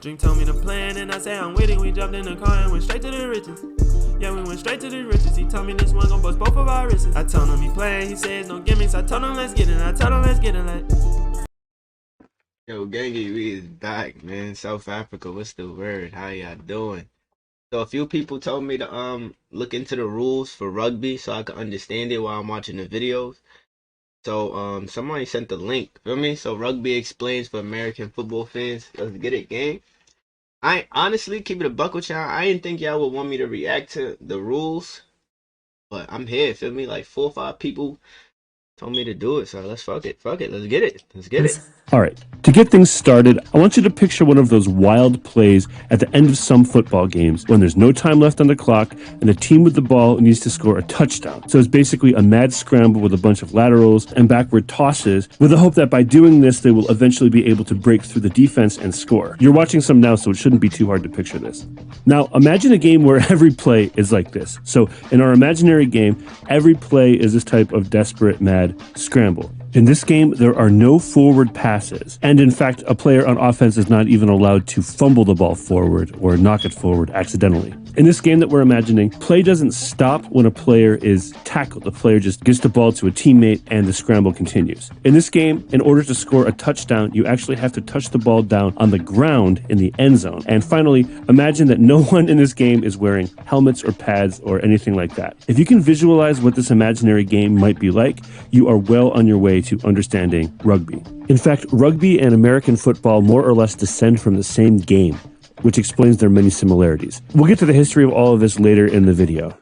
Drink told me the plan and I say I'm with it. We jumped in the car and went straight to the riches. Yeah, we went straight to the riches. He told me this one gon' bust both of our wrists. I told him he playing, he says no gimmicks. I told him let's get it, I told him let's get it like. Yo, Gangy, we is back, man. South Africa, what's the word? How y'all doing? So a few people told me to look into the rules for rugby so I could understand it while I'm watching the videos. So somebody sent the link, feel me? So Rugby Explains for American football fans. Let's get it, gang. I honestly, keep it a buck with y'all. I didn't think y'all would want me to react to the rules, but I'm here, feel me? Like 4 or 5 people told me to do it, so let's fuck it, let's get it. All right, to get things started, I want you to picture one of those wild plays at the end of some football games when there's no time left on the clock and the team with the ball needs to score a touchdown. So it's basically a mad scramble with a bunch of laterals and backward tosses with the hope that by doing this, they will eventually be able to break through the defense and score. You're watching some now, so it shouldn't be too hard to picture this. Now, imagine a game where every play is like this. So in our imaginary game, every play is this type of desperate, mad scramble. In this game, there are no forward passes, and in fact, a player on offense is not even allowed to fumble the ball forward or knock it forward accidentally. In this game that we're imagining, play doesn't stop when a player is tackled. The player just gets the ball to a teammate and the scramble continues. In this game, in order to score a touchdown, you actually have to touch the ball down on the ground in the end zone. And finally, imagine that no one in this game is wearing helmets or pads or anything like that. If you can visualize what this imaginary game might be like, you are well on your way to understanding rugby. In fact, rugby and American football more or less descend from the same game, which explains their many similarities. We'll get to the history of all of this later in the video.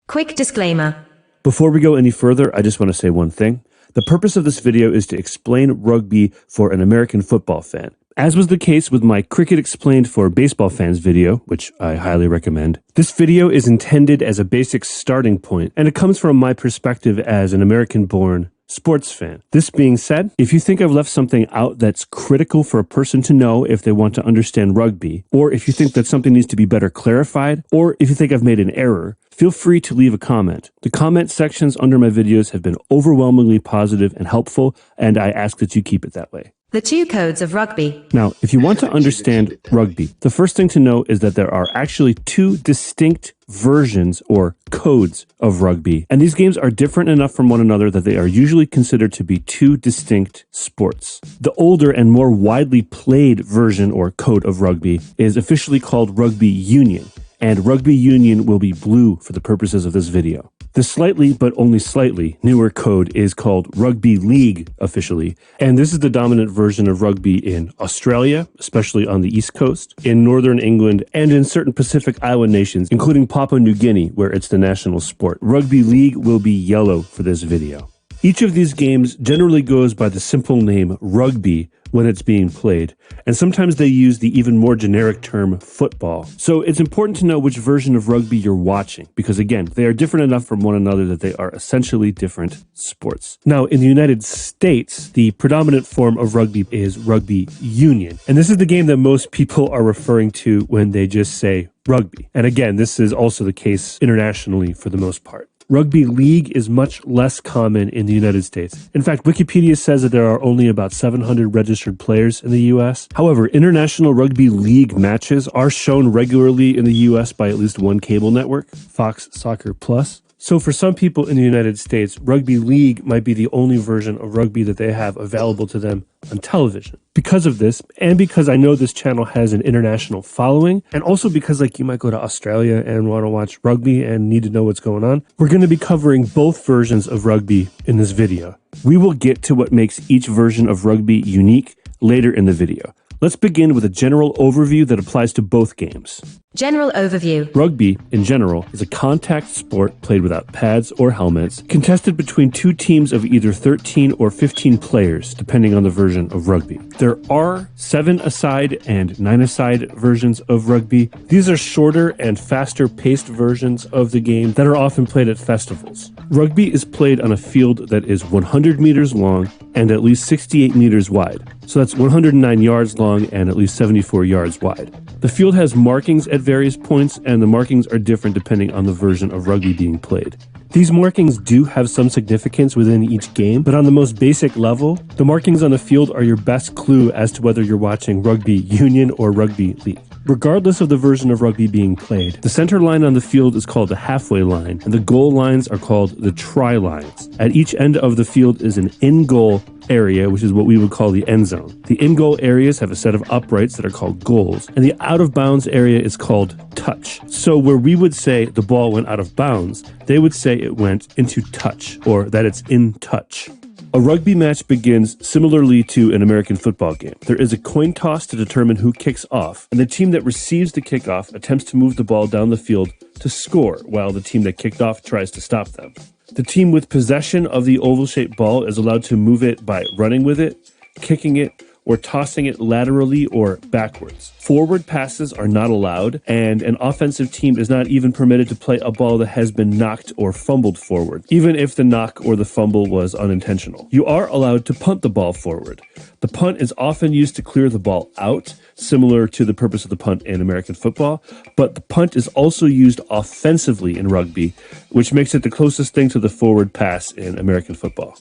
Quick disclaimer. Before we go any further, I just want to say one thing. The purpose of this video is to explain rugby for an American football fan. As was the case with my Cricket Explained for Baseball Fans video, which I highly recommend, this video is intended as a basic starting point, and it comes from my perspective as an American-born sports fan. This being said, if you think I've left something out that's critical for a person to know if they want to understand rugby, or if you think that something needs to be better clarified, or if you think I've made an error, feel free to leave a comment. The comment sections under my videos have been overwhelmingly positive and helpful, and I ask that you keep it that way. The Two Codes of Rugby. Now, if you want to understand rugby, the first thing to know is that there are actually 2 distinct versions or codes of rugby. And these games are different enough from one another that they are usually considered to be 2 distinct sports. The older and more widely played version or code of rugby is officially called rugby union. And rugby union will be blue for the purposes of this video. The slightly, but only slightly, newer code is called rugby league officially, and this is the dominant version of rugby in Australia, especially on the East Coast, in Northern England, and in certain Pacific Island nations, including Papua New Guinea, where it's the national sport. Rugby league will be yellow for this video. Each of these games generally goes by the simple name rugby when it's being played, and sometimes they use the even more generic term football. So it's important to know which version of rugby you're watching, because again, they are different enough from one another that they are essentially different sports. Now, in the United States, the predominant form of rugby is rugby union, and this is the game that most people are referring to when they just say rugby. And again, this is also the case internationally for the most part. Rugby league is much less common in the United States. In fact, Wikipedia says that there are only about 700 registered players in the US. However, international rugby league matches are shown regularly in the US by at least one cable network, Fox Soccer Plus. So for some people in the United States, rugby league might be the only version of rugby that they have available to them on television. Because of this, and because I know this channel has an international following, and also because you might go to Australia and want to watch rugby and need to know what's going on, we're going to be covering both versions of rugby in this video. We will get to what makes each version of rugby unique later in the video. Let's begin with a general overview that applies to both games. General overview. Rugby, in general, is a contact sport played without pads or helmets, contested between 2 teams of either 13 or 15 players, depending on the version of rugby. There are 7-a-side and 9-a-side versions of rugby. These are shorter and faster-paced versions of the game that are often played at festivals. Rugby is played on a field that is 100 meters long and at least 68 meters wide. So that's 109 yards long and at least 74 yards wide. The field has markings at various points, and the markings are different depending on the version of rugby being played. These markings do have some significance within each game, but on the most basic level, the markings on the field are your best clue as to whether you're watching rugby union or rugby league. Regardless of the version of rugby being played, the center line on the field is called the halfway line, and the goal lines are called the try lines. At each end of the field is an in-goal area, which is what we would call the end zone. The in-goal areas have a set of uprights that are called goals, and the out-of-bounds area is called touch. So where we would say the ball went out of bounds, they would say it went into touch, or that it's in touch. A rugby match begins similarly to an American football game. There is a coin toss to determine who kicks off, and the team that receives the kickoff attempts to move the ball down the field to score, while the team that kicked off tries to stop them. The team with possession of the oval-shaped ball is allowed to move it by running with it, kicking it, or tossing it laterally or backwards. Forward passes are not allowed, and an offensive team is not even permitted to play a ball that has been knocked or fumbled forward, even if the knock or the fumble was unintentional. You are allowed to punt the ball forward. The punt is often used to clear the ball out, similar to the purpose of the punt in American football, but the punt is also used offensively in rugby, which makes it the closest thing to the forward pass in American football.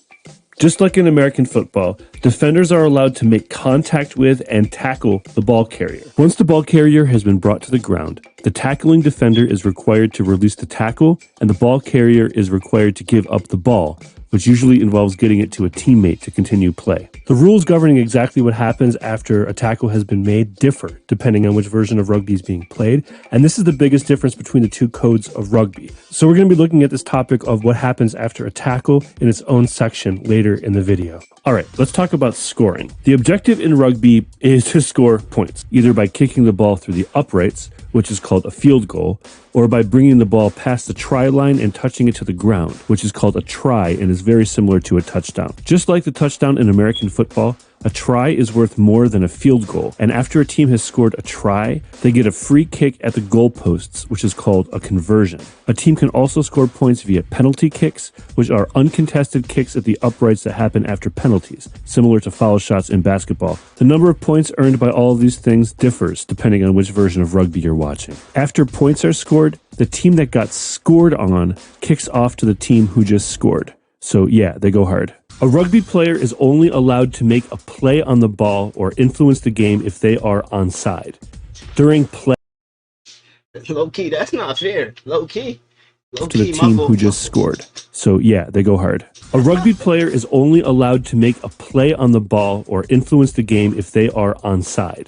Just like in American football, defenders are allowed to make contact with and tackle the ball carrier. Once the ball carrier has been brought to the ground, the tackling defender is required to release the tackle, and the ball carrier is required to give up the ball, which usually involves getting it to a teammate to continue play. The rules governing exactly what happens after a tackle has been made differ depending on which version of rugby is being played, and this is the biggest difference between the two codes of rugby. So we're going to be looking at this topic of what happens after a tackle in its own section later in the video. Alright, let's talk about scoring. The objective in rugby is to score points, either by kicking the ball through the uprights, which is called a field goal, or by bringing the ball past the try line and touching it to the ground, which is called a try and is very similar to a touchdown. Just like the touchdown in American football, a try is worth more than a field goal, and after a team has scored a try, they get a free kick at the goalposts, which is called a conversion. A team can also score points via penalty kicks, which are uncontested kicks at the uprights that happen after penalties, similar to foul shots in basketball. The number of points earned by all of these things differs depending on which version of rugby you're watching. After points are scored, the team that got scored on kicks off to the team who just scored. So yeah, they go hard. A rugby player is only allowed to make a play on the ball or influence the game if they are onside. During play Low key, that's not fair. Low key. To the team who just scored. So yeah, they go hard. A rugby player is only allowed to make a play on the ball or influence the game if they are onside.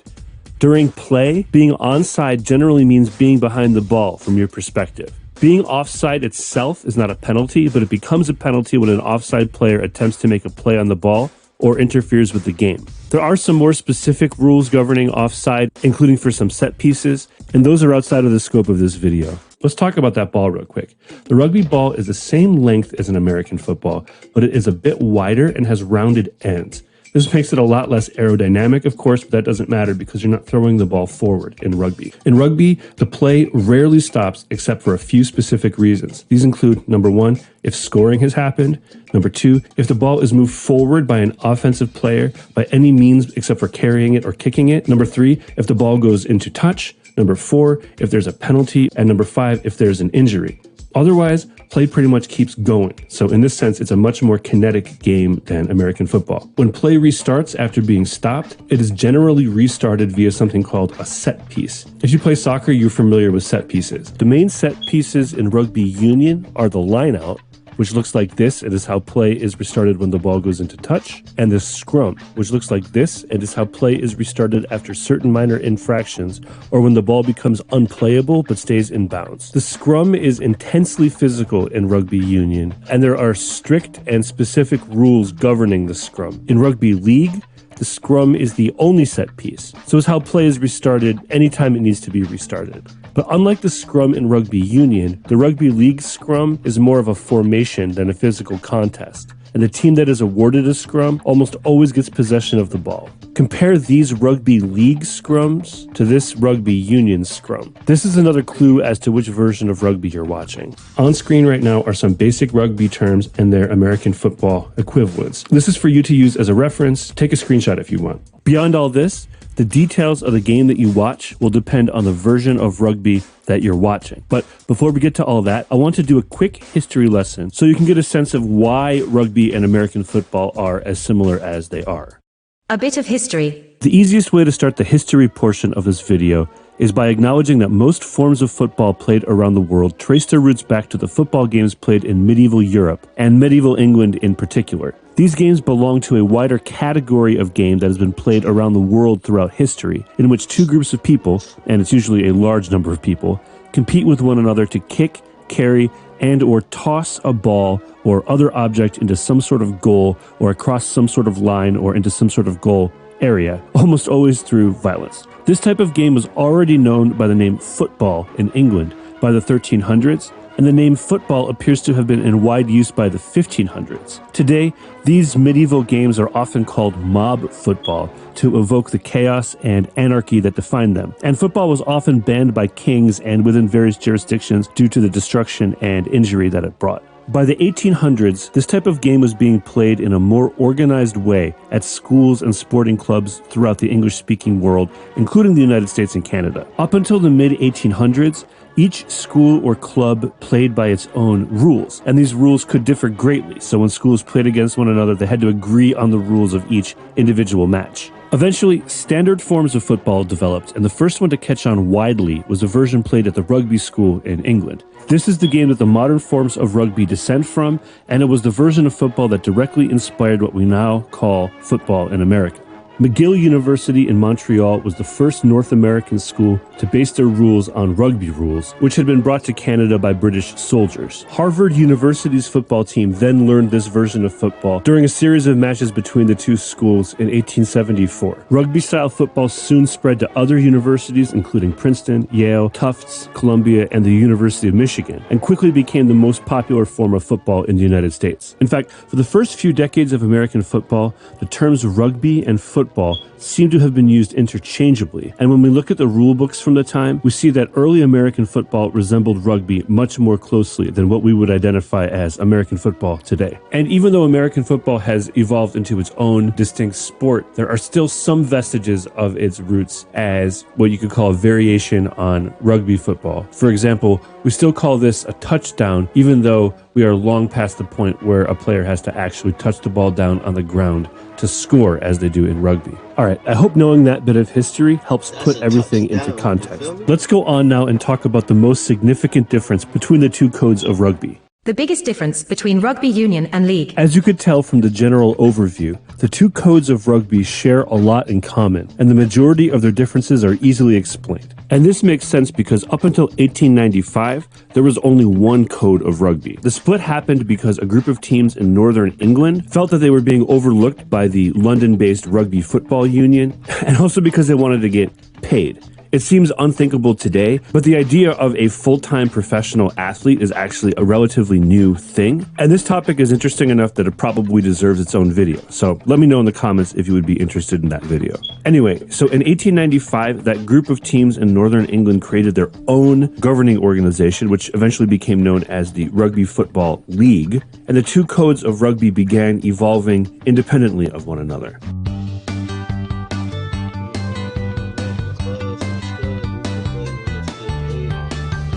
During play, being onside generally means being behind the ball from your perspective. Being offside itself is not a penalty, but it becomes a penalty when an offside player attempts to make a play on the ball or interferes with the game. There are some more specific rules governing offside, including for some set pieces, and those are outside of the scope of this video. Let's talk about that ball real quick. The rugby ball is the same length as an American football, but it is a bit wider and has rounded ends. This makes it a lot less aerodynamic, of course, but that doesn't matter because you're not throwing the ball forward in rugby. In rugby, the play rarely stops except for a few specific reasons. These include, number one, if scoring has happened. Number two, if the ball is moved forward by an offensive player by any means except for carrying it or kicking it. Number three, if the ball goes into touch. Number four, if there's a penalty. And number five, if there's an injury. Otherwise, play pretty much keeps going. So in this sense, it's a much more kinetic game than American football. When play restarts after being stopped, it is generally restarted via something called a set piece. If you play soccer, you're familiar with set pieces. The main set pieces in rugby union are the lineout, which looks like this and is how play is restarted when the ball goes into touch, and the scrum, which looks like this and is how play is restarted after certain minor infractions or when the ball becomes unplayable but stays in bounds. The scrum is intensely physical in rugby union, and there are strict and specific rules governing the scrum. In rugby league, the scrum is the only set piece, so it's how play is restarted anytime it needs to be restarted. But unlike the scrum in rugby union, the rugby league scrum is more of a formation than a physical contest, and the team that is awarded a scrum almost always gets possession of the ball. Compare these rugby league scrums to this rugby union scrum. This is another clue as to which version of rugby you're watching. On screen right now are some basic rugby terms and their American football equivalents. This is for you to use as a reference. Take a screenshot if you want. Beyond all this, The details of the game that you watch will depend on the version of rugby that you're watching. But before we get to all that, I want to do a quick history lesson so you can get a sense of why rugby and American football are as similar as they are. A bit of history. The easiest way to start the history portion of this video is by acknowledging that most forms of football played around the world trace their roots back to the football games played in medieval Europe, and medieval England in particular. These games belong to a wider category of game that has been played around the world throughout history, in which two groups of people, and it's usually a large number of people, compete with one another to kick, carry, and or toss a ball or other object into some sort of goal or across some sort of line or into some sort of goal area, almost always through violence. This type of game was already known by the name football in England by the 1300s, and the name football appears to have been in wide use by the 1500s. Today, these medieval games are often called mob football to evoke the chaos and anarchy that define them. And football was often banned by kings and within various jurisdictions due to the destruction and injury that it brought. By the 1800s, this type of game was being played in a more organized way at schools and sporting clubs throughout the English-speaking world, including the United States and Canada. Up until the mid-1800s, each school or club played by its own rules, and these rules could differ greatly. So when schools played against one another, they had to agree on the rules of each individual match. Eventually, standard forms of football developed, and the first one to catch on widely was a version played at the rugby school in England. This is the game that the modern forms of rugby descend from, and it was the version of football that directly inspired what we now call football in America. McGill University in Montreal was the first North American school to base their rules on rugby rules, which had been brought to Canada by British soldiers. Harvard University's football team then learned this version of football during a series of matches between the two schools in 1874. Rugby-style football soon spread to other universities, including Princeton, Yale, Tufts, Columbia, and the University of Michigan, and quickly became the most popular form of football in the United States. In fact, for the first few decades of American football, the terms rugby and football seem to have been used interchangeably, and when we look at the rule books from the time, we see that early American football resembled rugby much more closely than what we would identify as American football today. And even though American football has evolved into its own distinct sport, there are still some vestiges of its roots as what you could call a variation on rugby football. For example, we still call this a touchdown, even though we are long past the point where a player has to actually touch the ball down on the ground to score as they do in rugby. All right, I hope knowing that bit of history helps put everything into context. Let's go on now and talk about the most significant difference between the two codes of rugby. The biggest difference between rugby union and league. As you could tell from the general overview, the two codes of rugby share a lot in common, and the majority of their differences are easily explained. And this makes sense because up until 1895, there was only one code of rugby. The split happened because a group of teams in northern England felt that they were being overlooked by the London-based Rugby Football Union, and also because they wanted to get paid. It seems unthinkable today, but the idea of a full-time professional athlete is actually a relatively new thing. And this topic is interesting enough that it probably deserves its own video. So let me know in the comments if you would be interested in that video. Anyway, so in 1895, that group of teams in Northern England created their own governing organization, which eventually became known as the Rugby Football League. And the two codes of rugby began evolving independently of one another.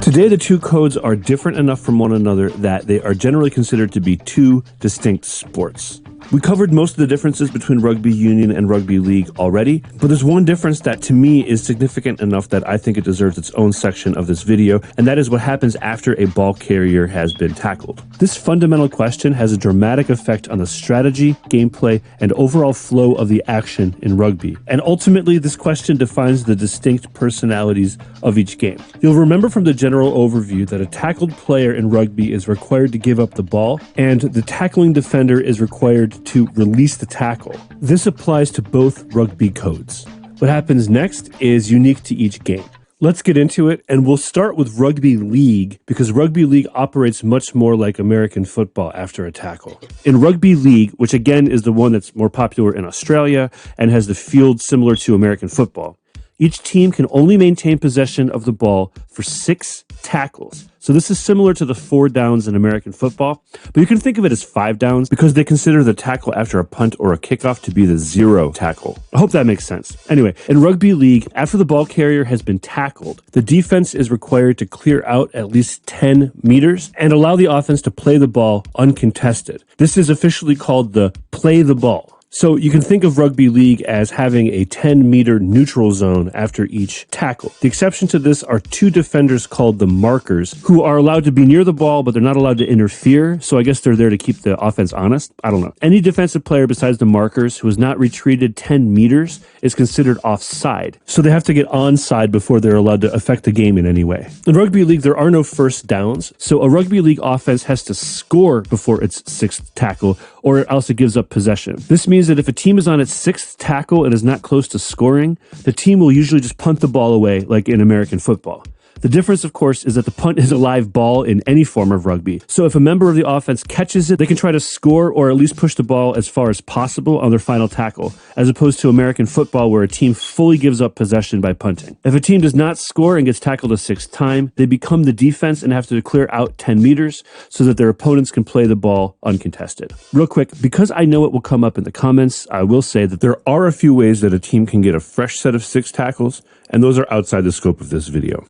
Today, the two codes are different enough from one another that they are generally considered to be two distinct sports. We covered most of the differences between rugby union and rugby league already, but there's one difference that to me is significant enough that I think it deserves its own section of this video, and that is what happens after a ball carrier has been tackled. This fundamental question has a dramatic effect on the strategy, gameplay, and overall flow of the action in rugby. And ultimately, this question defines the distinct personalities of each game. You'll remember from the general overview that a tackled player in rugby is required to give up the ball, and the tackling defender is required to release the tackle. This applies to both rugby codes. What happens next is unique to each game. Let's get into it, and we'll start with rugby league because rugby league operates much more like American football after a tackle. In rugby league, which again is the one that's more popular in Australia and has the field similar to American football, Each team can only maintain possession of the ball for 6 tackles. So this is similar to the 4 downs in American football, but you can think of it as 5 downs because they consider the tackle after a punt or a kickoff to be the 0 tackle. I hope that makes sense. Anyway, in rugby league, after the ball carrier has been tackled, the defense is required to clear out at least 10 meters and allow the offense to play the ball uncontested. This is officially called the play the ball. So you can think of rugby league as having a 10-meter neutral zone after each tackle. The exception to this are 2 defenders called the markers who are allowed to be near the ball, but they're not allowed to interfere. So I guess they're there to keep the offense honest. I don't know. Any defensive player besides the markers who has not retreated 10 meters is considered offside. So they have to get onside before they're allowed to affect the game in any way. In rugby league, there are no first downs. So a rugby league offense has to score before its 6th tackle, or else it gives up possession. This means that if a team is on its 6th tackle and is not close to scoring, the team will usually just punt the ball away like in American football. The difference, of course, is that the punt is a live ball in any form of rugby. So if a member of the offense catches it, they can try to score or at least push the ball as far as possible on their final tackle, as opposed to American football where a team fully gives up possession by punting. If a team does not score and gets tackled a 6th time, they become the defense and have to clear out 10 meters so that their opponents can play the ball uncontested. Real quick, because I know it will come up in the comments, I will say that there are a few ways that a team can get a fresh set of 6 tackles, and those are outside the scope of this video.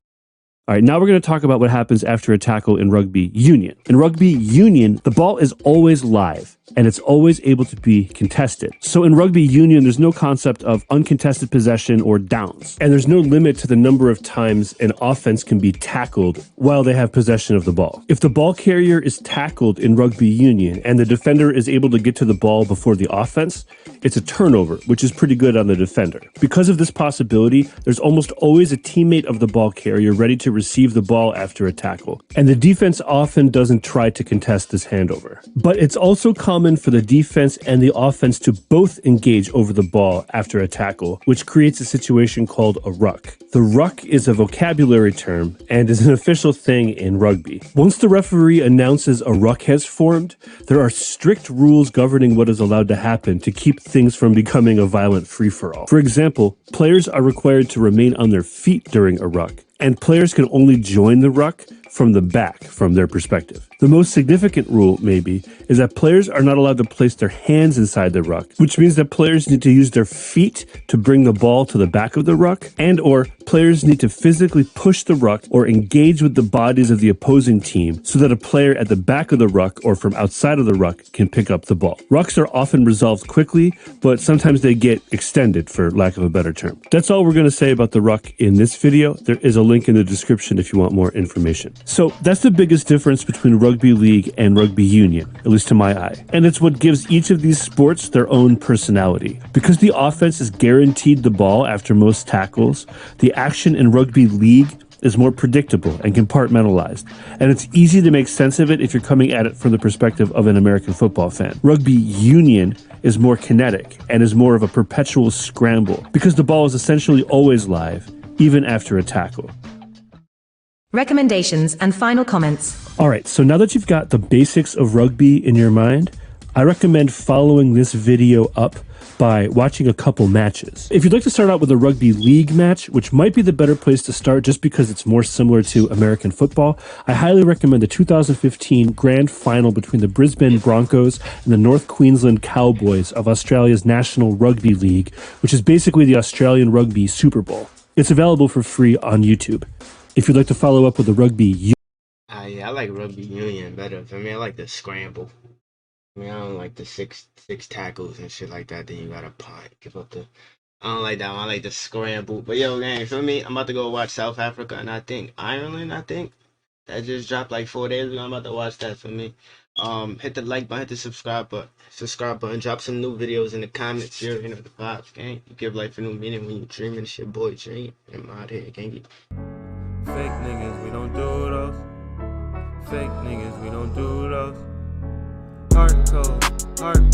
All right, now we're going to talk about what happens after a tackle in rugby union. In rugby union, the ball is always live and it's always able to be contested. So in rugby union, there's no concept of uncontested possession or downs. And there's no limit to the number of times an offense can be tackled while they have possession of the ball. If the ball carrier is tackled in rugby union and the defender is able to get to the ball before the offense, it's a turnover, which is pretty good on the defender. Because of this possibility, there's almost always a teammate of the ball carrier ready to receive the ball after a tackle. And the defense often doesn't try to contest this handover. But it's also common for the defense and the offense to both engage over the ball after a tackle, which creates a situation called a ruck. The ruck is a vocabulary term and is an official thing in rugby. Once the referee announces a ruck has formed, there are strict rules governing what is allowed to happen to keep things from becoming a violent free-for-all. For example, players are required to remain on their feet during a ruck, and players can only join the ruck from the back from their perspective. The most significant rule, maybe, is that players are not allowed to place their hands inside the ruck, which means that players need to use their feet to bring the ball to the back of the ruck, and or players need to physically push the ruck or engage with the bodies of the opposing team so that a player at the back of the ruck or from outside of the ruck can pick up the ball. Rucks are often resolved quickly, but sometimes they get extended, for lack of a better term. That's all we're going to say about the ruck in this video. There is a link in the description if you want more information. So that's the biggest difference between rugby league and rugby union, at least to my eye. And it's what gives each of these sports their own personality. Because the offense is guaranteed the ball after most tackles, the action in rugby league is more predictable and compartmentalized, and it's easy to make sense of it if you're coming at it from the perspective of an American football fan. Rugby union is more kinetic and is more of a perpetual scramble because the ball is essentially always live, even after a tackle. Recommendations and final comments. All right, so now that you've got the basics of rugby in your mind, I recommend following this video up by watching a couple matches. If you'd like to start out with a rugby league match, which might be the better place to start just because it's more similar to American football, I highly recommend the 2015 grand final between the Brisbane Broncos and the North Queensland Cowboys of Australia's National Rugby League, which is basically the Australian Rugby Super Bowl. It's available for free on YouTube. If you'd like to follow up with the rugby Yeah, I like rugby union better. For me, I like the scramble. I mean, I don't like the six tackles and shit like that. Then you gotta punt, give up the. I don't like that one. I like the scramble. But yo, gang, for me, I'm about to go watch South Africa and I think Ireland. That just dropped like 4 days ago. I'm about to watch that for me. Hit the like button, hit the subscribe button, drop some new videos in the comments. You know the vibes, gang. You give life a new meaning when you dreaming. It's your boy Dream. I'm out here, gang. Fake niggas, we don't do those. Fake niggas, we don't do those. Heart cold, heart